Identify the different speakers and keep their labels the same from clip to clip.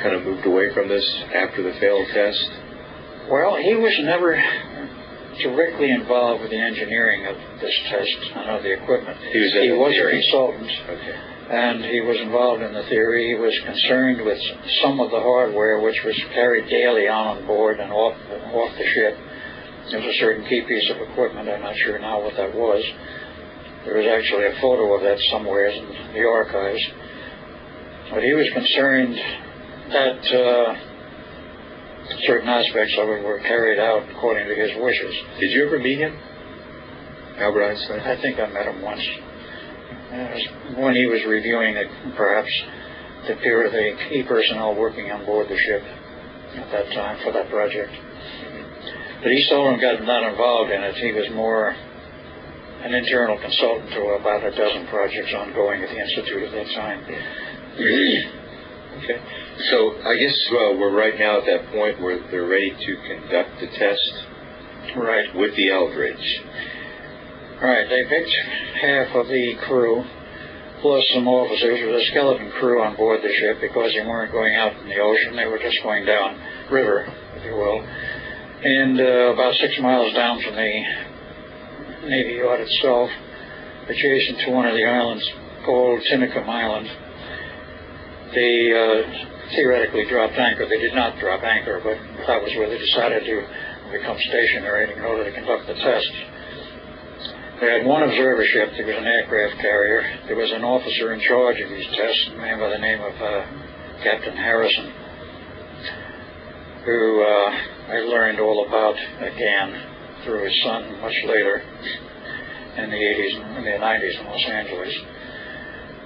Speaker 1: kind of moved away from this after the failed test?
Speaker 2: Well, he was never directly involved with the engineering of this test and of the equipment. He was a consultant, and he was involved in the theory. He was concerned with some of the hardware which was carried daily on board and off the ship. There was a certain key piece of equipment. I'm not sure now what that was. There was actually a photo of that somewhere in the archives. But he was concerned that certain aspects of it were carried out according to his wishes.
Speaker 1: Did you ever meet him, Albert Einstein?
Speaker 2: I think I met him once. When he was reviewing perhaps the key personnel working on board the ship at that time for that project. But he seldom got not involved in it. He was more an internal consultant to about a dozen projects ongoing at the Institute at that time.
Speaker 1: Okay. So I guess we're right now at that point where they're ready to conduct the test.
Speaker 2: Right.
Speaker 1: With the Eldridge.
Speaker 2: Right. They picked half of the crew plus some officers. There was a skeleton crew on board the ship because they weren't going out in the ocean. They were just going down river, if you will. And about 6 miles down from the Navy Yard itself, adjacent to one of the islands called Tinicum Island, they theoretically dropped anchor. They did not drop anchor, but that was where they decided to become stationary in order to conduct the tests. They had one observer ship. There was an aircraft carrier. There was an officer in charge of these tests, a man by the name of Captain Harrison, who I learned all about again through his son much later in the 90s in Los Angeles.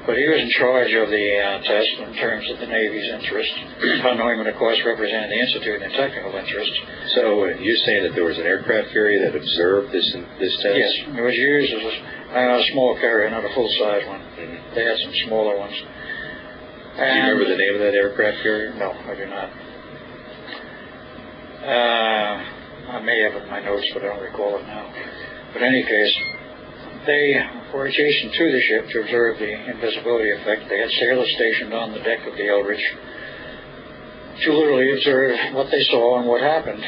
Speaker 2: But he was in charge of the test in terms of the Navy's interest. Von Neumann, of course, represented the Institute in technical interest.
Speaker 1: So you're saying that there was an aircraft carrier that observed this test?
Speaker 2: Yes, it was used as a small carrier, not a full-size one. Mm-hmm. They had some smaller ones.
Speaker 1: Do you remember the name of that aircraft carrier?
Speaker 2: No, I do not. I may have it in my notes, but I don't recall it now. But in any case, they were adjacent to the ship to observe the invisibility effect. They had sailors stationed on the deck of the Eldridge to literally observe what they saw and what happened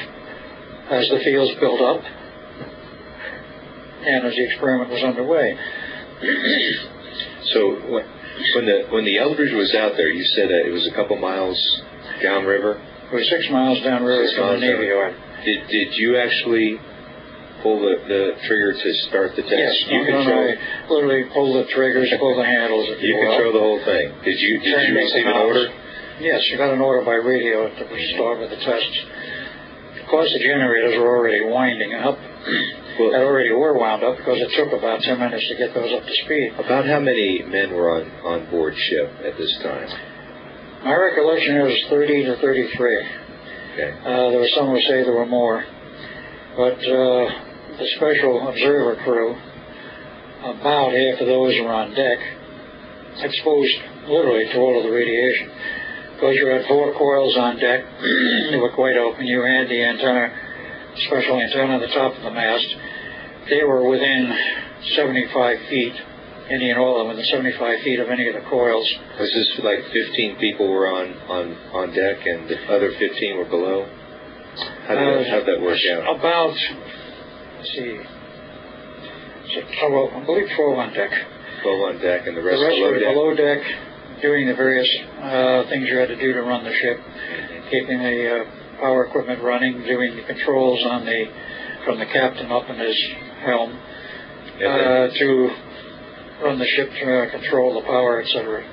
Speaker 2: as the fields built up and as the experiment was underway.
Speaker 1: So when the Eldridge was out there, you said that it was a couple miles downriver?
Speaker 2: It was 6 miles downriver from the Navy Yard.
Speaker 1: Did you actually pull the trigger to start the test?
Speaker 2: Yes, you literally pull the triggers, pull the handles.
Speaker 1: You control the whole thing. Did you receive an order?
Speaker 2: Yes, you got an order by radio to start with the test. Of course, the generators were already winding up. Well, they already were wound up because it took about 10 minutes to get those up to speed.
Speaker 1: About how many men were on board ship at this time?
Speaker 2: My recollection is 30 to 33.
Speaker 1: Okay.
Speaker 2: There were some who say there were more. But the special observer crew, about half of those were on deck, exposed literally to all of the radiation. Because you had 4 coils on deck, they were quite open. You had the antenna, special antenna on the top of the mast. They were within 75 feet, any and all of them, within 75 feet of any of the coils.
Speaker 1: Was this like 15 people were on deck and the other 15 were below? How'd that work out?
Speaker 2: About, let's see, I believe 12 on deck.
Speaker 1: 12 on deck and the rest
Speaker 2: were
Speaker 1: below
Speaker 2: deck, doing the various things you had to do to run the ship, keeping the power equipment running, doing the controls from the captain up in his helm to run the ship, to control the power, etc.,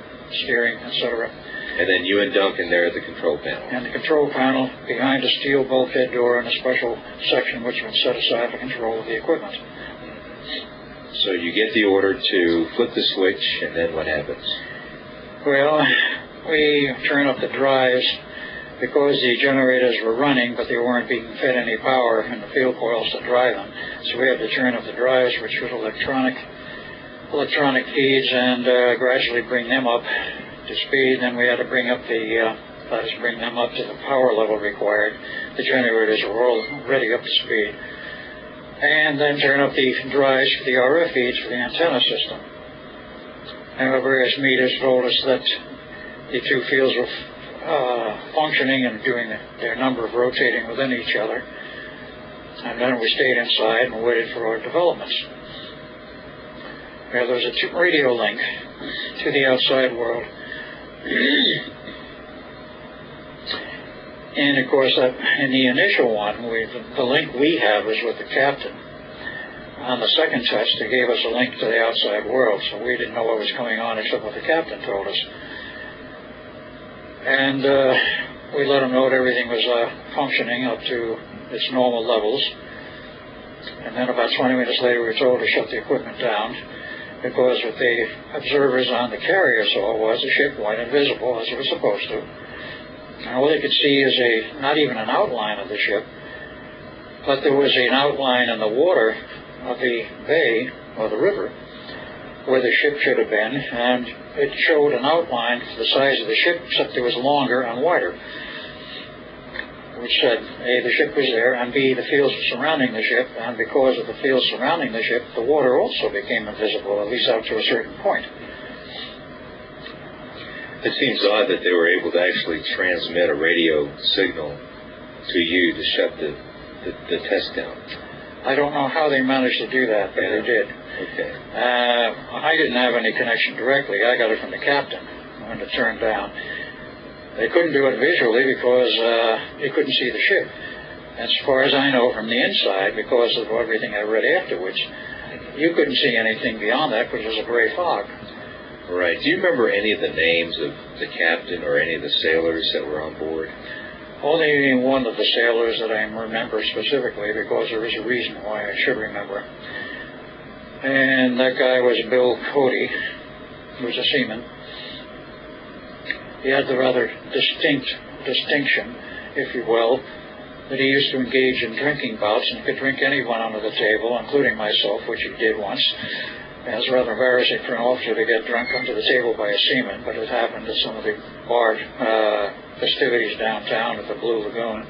Speaker 2: steering, etc.
Speaker 1: And then you and Duncan there at the control panel.
Speaker 2: And the control panel behind a steel bulkhead door and a special section which was set aside for control of the equipment.
Speaker 1: So you get the order to flip the switch, and then what happens?
Speaker 2: Well, we turn up the drives because the generators were running, but they weren't being fed any power in the field coils to drive them. So we had to turn up the drives, which was electronic feeds, and gradually bring them up to speed. Then we had to bring them up to the power level required. The generators were already up to speed. And then turn up the drives for the RF feeds for the antenna system. And the various meters told us that the 2 fields were functioning and doing their number of rotating within each other. And then we stayed inside and waited for our developments. There was a radio link to the outside world. And of course, in the initial one, the link we had was with the captain. On the second test, they gave us a link to the outside world, so we didn't know what was going on except what the captain told us. And we let him know that everything was functioning up to its normal levels. And then about 20 minutes later, we were told to shut the equipment down, because what the observers on the carrier saw was the ship went invisible as it was supposed to. And all they could see is not even an outline of the ship, but there was an outline in the water of the bay or the river where the ship should have been, and it showed an outline for the size of the ship, except it was longer and wider, which said, A, the ship was there, and B, the fields surrounding the ship, and because of the fields surrounding the ship, the water also became invisible, at least out to a certain point.
Speaker 1: It seems odd that they were able to actually transmit a radio signal to you to shut the test down.
Speaker 2: I don't know how they managed to do that, but they did.
Speaker 1: Okay.
Speaker 2: I didn't have any connection directly. I got it from the captain when it turned down. They couldn't do it visually because they couldn't see the ship. As far as I know from the inside, because of everything I read afterwards, you couldn't see anything beyond that, which was a gray fog.
Speaker 1: Right. Do you remember any of the names of the captain or any of the sailors that were on board?
Speaker 2: Only one of the sailors that I remember specifically, because there is a reason why I should remember. And that guy was Bill Cody, who was a seaman. He had the rather distinction, if you will, that he used to engage in drinking bouts and could drink anyone under the table, including myself, which he did once. It was rather embarrassing for an officer to get drunk under the table by a seaman, but it happened at some of the bar festivities downtown at the Blue Lagoon,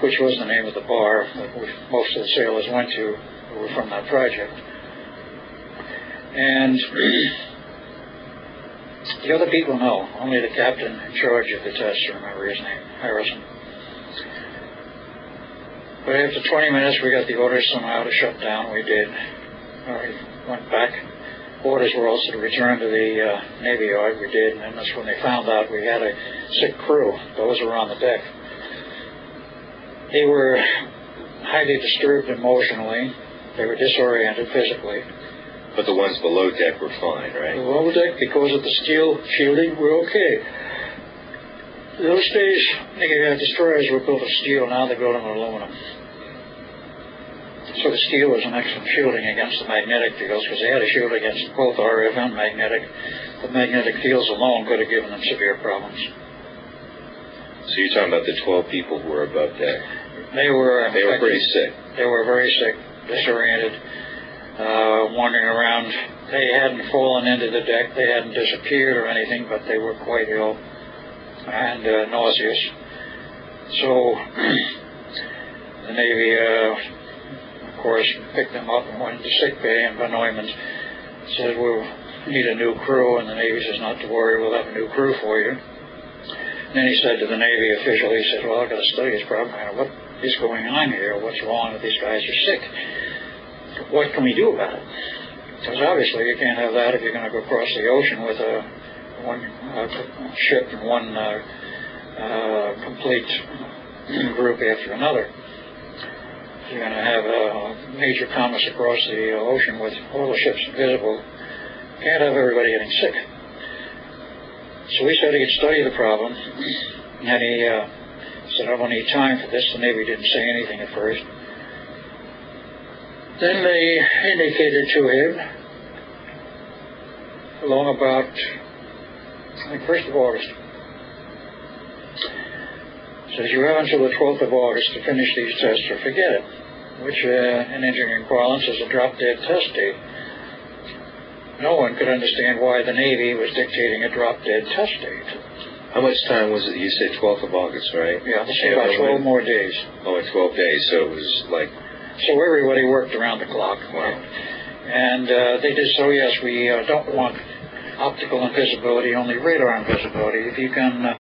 Speaker 2: which was the name of the bar that most of the sailors went to who were from that project. And the other people know. Only the captain in charge of the test, remember his name, Harrison. But after 20 minutes, we got the orders somehow to shut down. We did. We went back. Orders were also to return to the Navy Yard. We did, and that's when they found out we had a sick crew. Those were on the deck. They were highly disturbed emotionally. They were disoriented physically.
Speaker 1: But the ones below deck were fine, right?
Speaker 2: Below deck, because of the steel shielding, were okay. In those days, the destroyers were built of steel. Now they're built of aluminum. So the steel was an excellent shielding against the magnetic fields, because they had a shield against both RF and magnetic. The magnetic fields alone could have given them severe problems.
Speaker 1: So you're talking about the 12 people who were above deck?
Speaker 2: They were
Speaker 1: pretty sick.
Speaker 2: They were very sick, disoriented, wandering around. They hadn't fallen into the deck. They hadn't disappeared or anything, but they were quite ill and nauseous. So the Navy, of course, picked them up and went to sick bay, and Van Neumann said, "We'll need a new crew," and the Navy says, "Not to worry, we'll have a new crew for you." And then he said to the Navy official, he said, "Well, I've got to study this problem. What is going on here? What's wrong with these guys are sick? What can we do about it?" Because obviously you can't have that if you're going to go across the ocean with one ship and one complete group after another. You're going to have a major commerce across the ocean with all the ships invisible. You can't have everybody getting sick. So we said he'd study the problem, and he said, "I don't need time for this." The Navy didn't say anything at first. Then they indicated to him, along about, I think, 1st of August, says, "You have until the 12th of August to finish these tests or forget it," which in engineering parlance is a drop-dead test date. No one could understand why the Navy was dictating a drop-dead test date.
Speaker 1: How much time was it? You said 12th of August, right?
Speaker 2: Yeah, about 12 more days.
Speaker 1: Oh, 12 days, so it was like...
Speaker 2: So everybody worked around the clock.
Speaker 1: Wow.
Speaker 2: And they did so, yes, we don't want optical invisibility, only radar invisibility. If you can